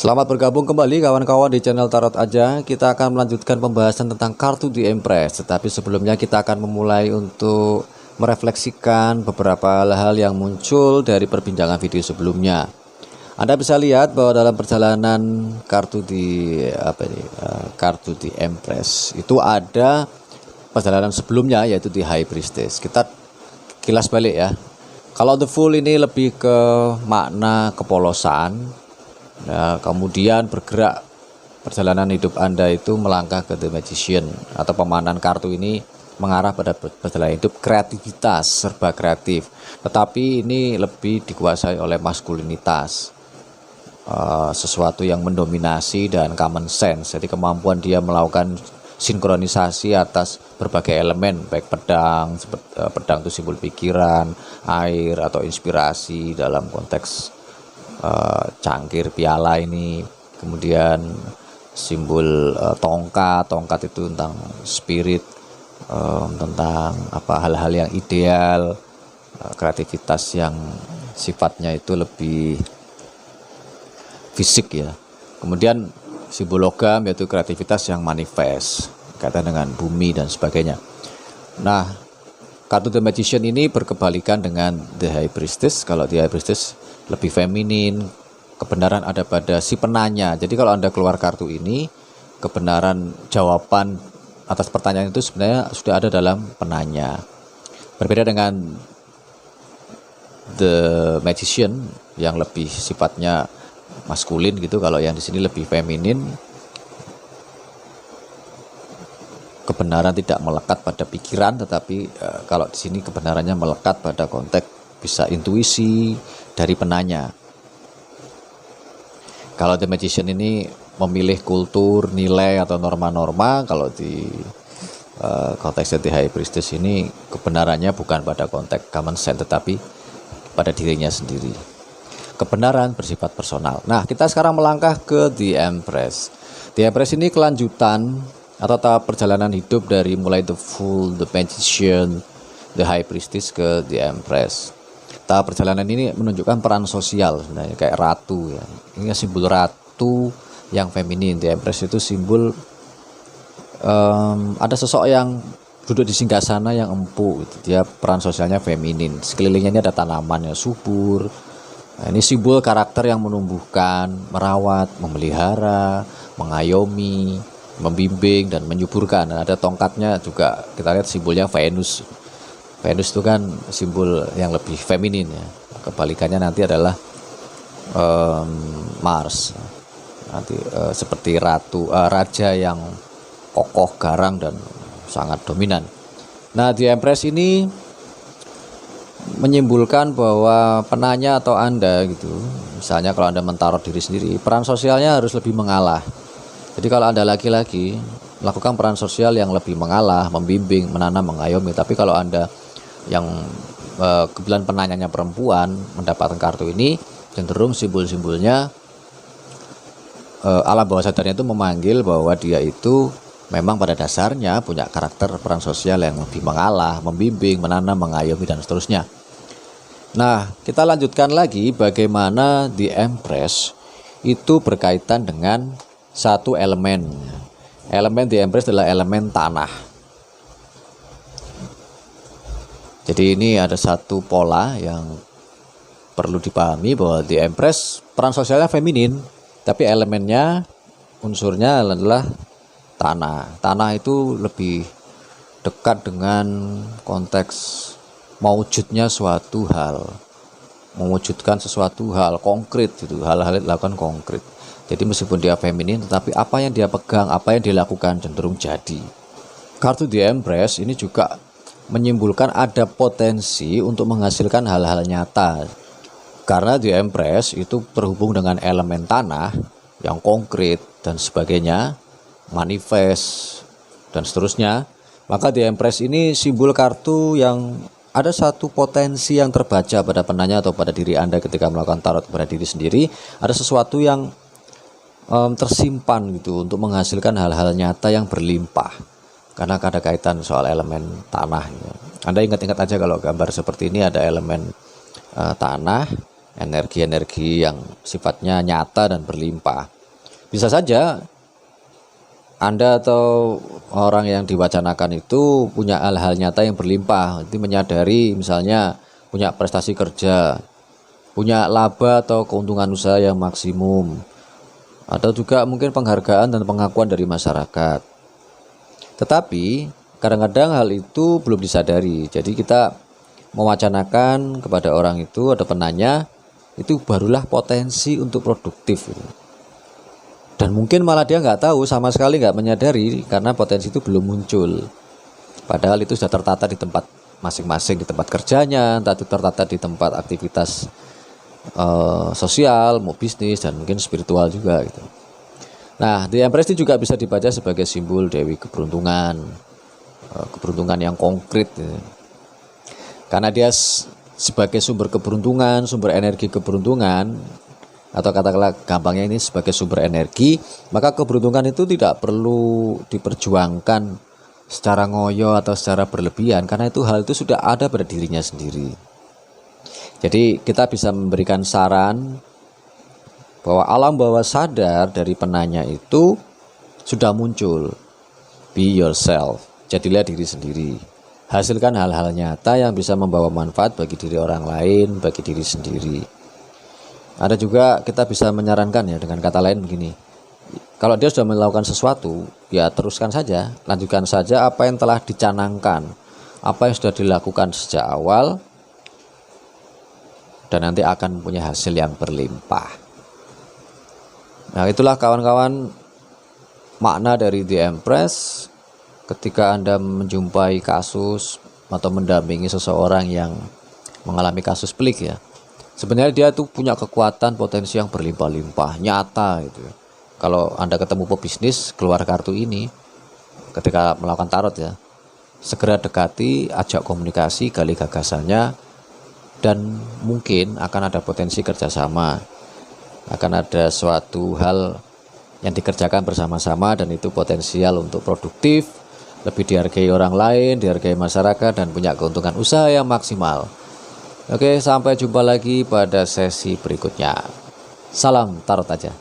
Selamat bergabung kembali kawan-kawan di channel Tarot Aja. Kita akan melanjutkan pembahasan tentang kartu The Empress. Tetapi sebelumnya kita akan memulai untuk merefleksikan beberapa hal-hal yang muncul dari perbincangan video sebelumnya. Anda bisa lihat bahwa dalam perjalanan kartu The Empress itu ada perjalanan sebelumnya, yaitu di High Priestess. Kita kilas balik ya. Kalau The Fool ini lebih ke makna kepolosan. Nah, kemudian bergerak perjalanan hidup Anda itu melangkah ke The Magician, atau pemahaman kartu ini mengarah pada perjalanan hidup kreativitas, serba kreatif. Tetapi ini lebih dikuasai oleh maskulinitas, sesuatu yang mendominasi dan common sense. Jadi kemampuan dia melakukan sinkronisasi atas berbagai elemen, baik pedang itu simbol pikiran, air atau inspirasi dalam konteks cangkir piala ini, kemudian simbol tongkat itu tentang spirit, tentang hal-hal yang ideal, kreativitas yang sifatnya itu lebih fisik ya. Kemudian simbol logam yaitu kreativitas yang manifest, kaitan dengan bumi dan sebagainya. Nah, kartu The Magician ini berkebalikan dengan The High Priestess. Kalau The High Priestess lebih feminin, kebenaran ada pada si penanya. Jadi kalau Anda keluar kartu ini, kebenaran jawaban atas pertanyaan itu sebenarnya sudah ada dalam penanya. Berbeda dengan The Magician yang lebih sifatnya maskulin gitu, kalau yang di sini lebih feminin. Kebenaran tidak melekat pada pikiran, tetapi kalau di sini kebenarannya melekat pada konteks bisa intuisi dari penanya. Kalau The Magician ini memilih kultur, nilai atau norma-norma. Kalau di konteks The High Priestess ini kebenarannya bukan pada konteks common sense, tetapi pada dirinya sendiri. Kebenaran bersifat personal. Nah, kita sekarang melangkah ke The Empress. The Empress ini kelanjutan atau tahap perjalanan hidup dari mulai The Fool, The Magician, The High Priestess ke The Empress. Tahap perjalanan ini menunjukkan peran sosial sebenarnya, kayak ratu ya. Ini simbol ratu yang feminin. The Empress itu simbol ada sosok yang duduk di singgasana yang empuk gitu. Dia peran sosialnya feminin. Sekelilingnya ini ada tanaman yang subur. Nah, ini simbol karakter yang menumbuhkan, merawat, memelihara, mengayomi, membimbing dan menyuburkan. Dan ada tongkatnya juga, kita lihat simbolnya Venus. Venus itu kan simbol yang lebih feminin ya. Kebalikannya nanti adalah Mars. Nanti seperti raja yang kokoh, garang dan sangat dominan. Nah, The Empress ini menyimpulkan bahwa penanya atau Anda gitu, misalnya kalau Anda mentarot diri sendiri, peran sosialnya harus lebih mengalah. Jadi kalau Anda laki-laki, melakukan peran sosial yang lebih mengalah, membimbing, menanam, mengayomi. Tapi kalau Anda yang kebetulan penanyanya perempuan mendapatkan kartu ini, cenderung simbol-simbolnya alam bawah sadarnya itu memanggil bahwa dia itu memang pada dasarnya punya karakter peran sosial yang lebih mengalah, membimbing, menanam, mengayomi dan seterusnya. Nah, kita lanjutkan lagi bagaimana The Empress itu berkaitan dengan satu elemen. Elemen The Empress adalah elemen tanah. Jadi ini ada satu pola yang perlu dipahami, bahwa The Empress peran sosialnya feminin, tapi elemennya, unsurnya adalah tanah. Tanah itu lebih dekat dengan konteks mewujudnya suatu hal, mewujudkan sesuatu hal konkret gitu, hal-hal yang dilakukan konkret. Jadi meskipun dia feminin, tetapi apa yang dia pegang, apa yang dilakukan cenderung jadi. Kartu The Empress ini juga menyimpulkan ada potensi untuk menghasilkan hal-hal nyata, karena The Empress itu terhubung dengan elemen tanah yang konkret dan sebagainya, manifest dan seterusnya. Maka The Empress ini simbol kartu yang ada satu potensi yang terbaca pada penanya atau pada diri Anda ketika melakukan tarot kepada diri sendiri. Ada sesuatu yang tersimpan gitu untuk menghasilkan hal-hal nyata yang berlimpah, karena ada kaitan soal elemen tanah ya. Anda ingat-ingat aja kalau gambar seperti ini ada elemen tanah, energi-energi yang sifatnya nyata dan berlimpah. Bisa saja Anda atau orang yang diwacanakan itu punya hal-hal nyata yang berlimpah, itu menyadari misalnya punya prestasi kerja, punya laba atau keuntungan usaha yang maksimum, atau juga mungkin penghargaan dan pengakuan dari masyarakat. Tetapi kadang-kadang hal itu belum disadari, jadi kita mewacanakan kepada orang itu atau penanya, itu barulah potensi untuk produktif. Dan mungkin malah dia nggak tahu, sama sekali nggak menyadari karena potensi itu belum muncul. Padahal itu sudah tertata di tempat masing-masing, di tempat kerjanya, entah itu tertata di tempat aktivitas sosial, mau bisnis, dan mungkin spiritual juga gitu. Nah, The Empress ini juga bisa dibaca sebagai simbol Dewi keberuntungan, keberuntungan yang konkret gitu. Karena dia sebagai sumber keberuntungan, sumber energi keberuntungan, atau katakanlah gampangnya ini sebagai sumber energi, maka keberuntungan itu tidak perlu diperjuangkan secara ngoyo atau secara berlebihan, karena hal itu sudah ada pada dirinya sendiri. Jadi kita bisa memberikan saran bahwa alam bawah sadar dari penanya itu sudah muncul. Be yourself, jadilah diri sendiri. Hasilkan hal-hal nyata yang bisa membawa manfaat bagi diri orang lain, bagi diri sendiri. Ada juga kita bisa menyarankan ya dengan kata lain begini. Kalau dia sudah melakukan sesuatu, ya teruskan saja, lanjutkan saja apa yang telah dicanangkan, apa yang sudah dilakukan sejak awal, dan nanti akan punya hasil yang berlimpah. Nah, itulah kawan-kawan makna dari The Empress ketika Anda menjumpai kasus atau mendampingi seseorang yang mengalami kasus pelik ya. Sebenarnya dia tuh punya kekuatan potensi yang berlimpah-limpah, nyata gitu ya. Kalau Anda ketemu pebisnis, keluar kartu ini ketika melakukan tarot ya, segera dekati, ajak komunikasi, gali gagasannya, dan mungkin akan ada potensi kerjasama, akan ada suatu hal yang dikerjakan bersama-sama, dan itu potensial untuk produktif, lebih dihargai orang lain, dihargai masyarakat, dan punya keuntungan usaha yang maksimal. Oke, sampai jumpa lagi pada sesi berikutnya. Salam tarot aja.